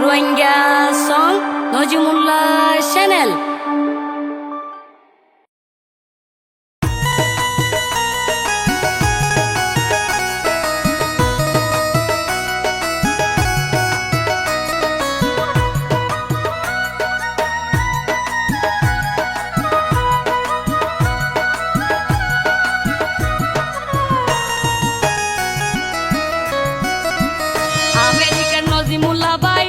Rohingya song Nazimullah channel. আমেরিকার নজিমুল্লাহ ভাই,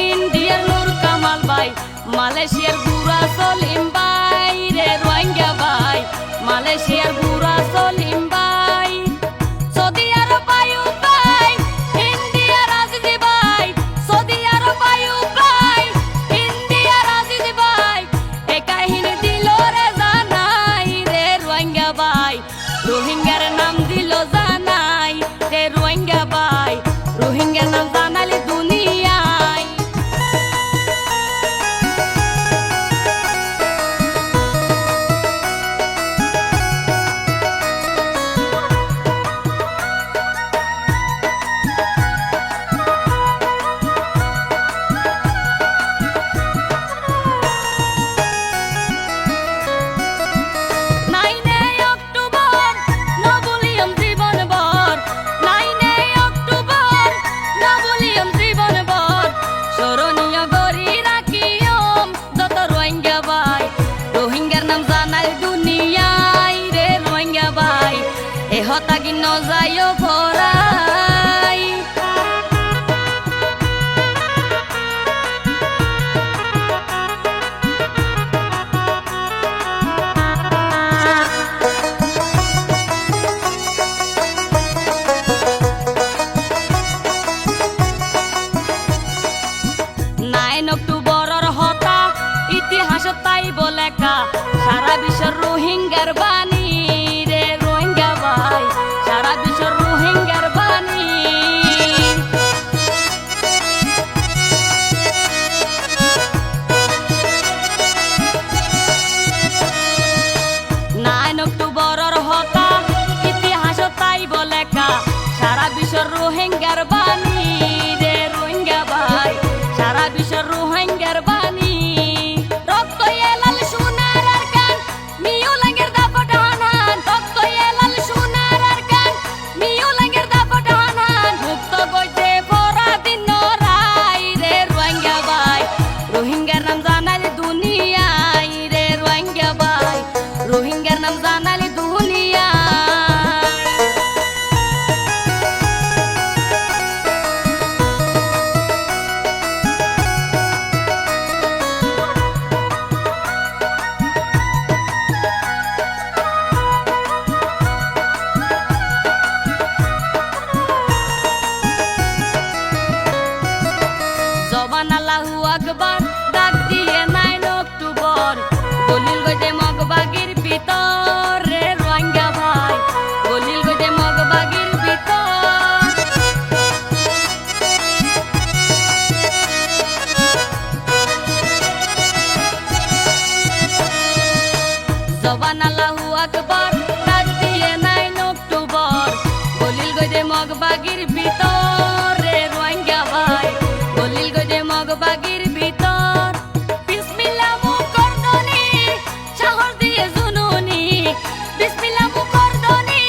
ইন্ডিয়ার নূর কামাল ভাই, মালয়েশিয়ার বুড়া সলিম ভাই রে রোহিঙ্গা ভাই, মালয়েশিয়ার বুড়া সলিম ভাই, সৌদি আরব আইয়ুব ভাই, ইন্ডিয়ার আজিজি ভাই, সৌদি আরব আইয়ুব ভাই, ইন্ডিয়ার আজিজি ভাই, এ কাহিনী দিল রে জানাই রে রোহিঙ্গা ভাই, রোহিঙ্গার নাম দিল জানাই রে রোহিঙ্গা ভাই, রোহিঙ্গার নাম জানালি দুনিয়ায়। হতাগি নজায়ও ভরাই অক্টোবরের হতা ইতিহাস তাই বলেকা সারা বিশ্বের রোহিঙ্গার বাণী রে রোহিঙ্গা ভাই, সারা বিশ্বের রোহিঙ্গার বাণী। 9 অক্টোবরের হতা ইতিহাস তাই বলেকা সারা বিশ্বের রোহিঙ্গার বাণী রে রোহিঙ্গা ভাই, সারা বিশ্বের রোহিঙ্গার বাণী। রক্ত এলাল সোনার আর গান মিও লাগের দাপট হানান, রক্ত এলাল সোনার আর গান মিও লাগের দাপট হানান, মুক্ত গইতে পরাধীন রাই রে রোহিঙ্গা ভাই, রোহিঙ্গার নাম জানালি দুনিয়ায় রে রোহিঙ্গা ভাই, রোহিঙ্গার নাম জানালি দুনিয়ায়। জবান আল্লাহু আকবার ডাক দিয়ে 9 অক্টোবর দলিল গজে মগবাগির ভিতর রে রোহিঙ্গা ভাই, দলিল গজে মগবাগির ভিতর। জবান আল্লাহু আকবার ডাক দিয়ে 9 অক্টোবর দলিল গজে মগবাগির ভিতর রে রোহিঙ্গা ভাই, দলিল গজে মগবাগির ভিতর। বিসমিল্লাহ মুকরদনি শহর দিয়ে জুনুনি, বিসমিল্লাহ মুকরদনি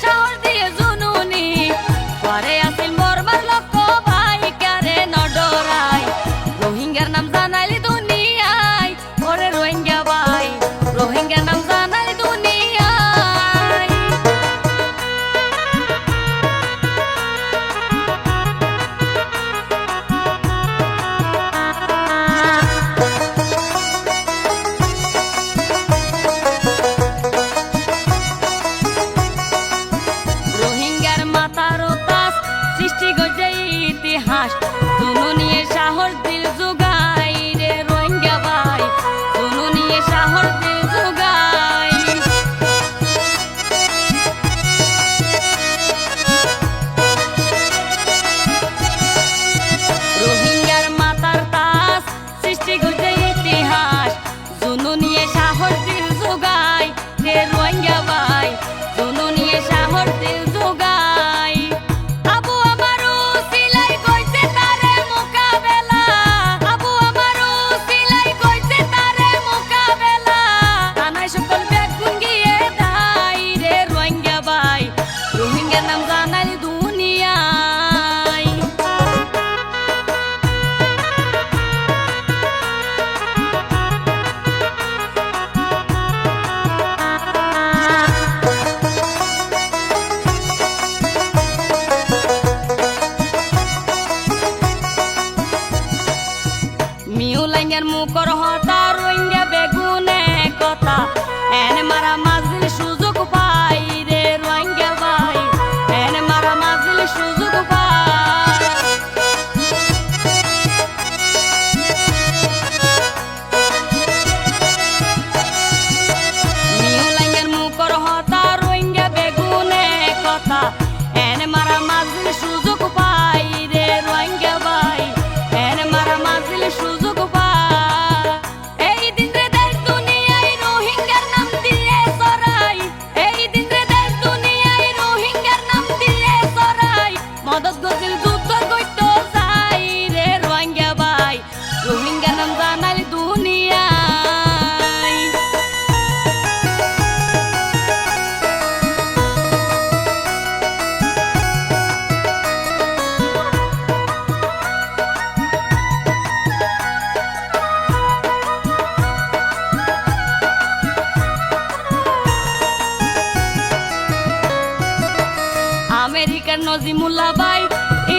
শহর দিয়ে জুনুনি, পরে আসিল মরমার লক্ষ ভাই কারে নডরাই, রোহিঙ্গার নাম জানালি দুনিয়ায় ওরে রোহিঙ্গা ভাই, রোহিঙ্গার নাম জানালি দুনিয়ায়। রোহিঙ্গার মাথার তাস সৃষ্টি গজে ইতিহাস, দুনু নিয়ে সাহস দিল জোগাই রে রোহিঙ্গা ভাই, দুনু নিয়ে সাহস দিল জোগাই। রোহিঙ্গার মাথার তাস সৃষ্টি গজে ইতিহাস, দুনু নিয়ে সাহস দিল জোগাই রে রোহিঙ্গা ভাই, দুনু নিয়ে সাহস দিল জোগাই। আবু আমারও সিলাই কইছে তারে মুকা যুদ্ধ করতে যাই রে রোহিঙ্গা ভাই রোহিঙ্গার নাম জানালি দুনিয়ায়। আমেরিকার নজিমুল্লাহ ভাই,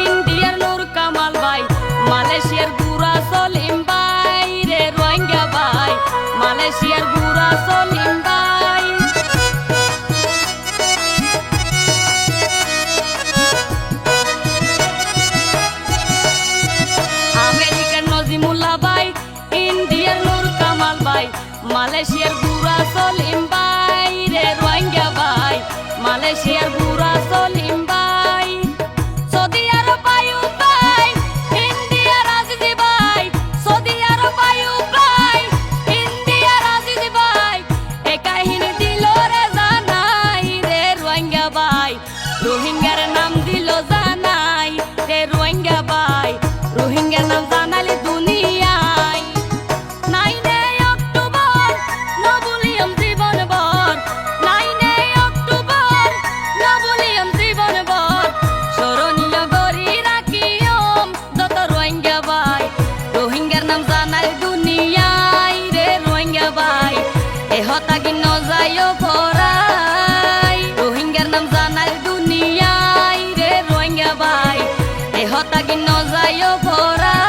ইন্ডিয়ার নূর কামাল ভাই, মালয়েশিয়ার বুড়া সলিম ভাই রে রোহিঙ্গা ভাই, মালয়েশিয়ার বুড়া সলিম ভাই। আমেরিকার নজিমুল্লাহ ভাই, ইন্ডিয়ার নূর কামাল ভাই, মালয়েশিয়ার বুড়া সলিম ভাই রে রোহিঙ্গা ভাই, মালয়েশিয়ার বুড়া সলিম ভাই। সৌদি আরব আইয়ুব ভাই, ইন্ডিয়ার আজিজি ভাই, সৌদি আরব আইয়ুব ভাই, ইন্ডিয়ার আজিজি ভাই, এ কাহিনী দিল রে জানাই রে রোহিঙ্গা ভাই, রোহিঙ্গার নাম দিল জানাই রে রোহিঙ্গা ভাই, রোহিঙ্গার নাম জানালি দুনিয়ায়। 9 অক্টোবর নবুলিয়ম জীবনভর, 9 অক্টোবর নবুলিয়ম জীবনভর, স্মরণীয় গরি রাখিয়ম যত রোহিঙ্গা ভাই, রোহিঙ্গার নাম জানাই দুনিয়ায় রে রোহিঙ্গা ভাই, এ হতাগি ন যাইও ভরাই, রোহিঙ্গার নাম জানাই দুনিয়ায় রে রোহিঙ্গা ভাই, এ হতাগি ন যাইও ভরাই।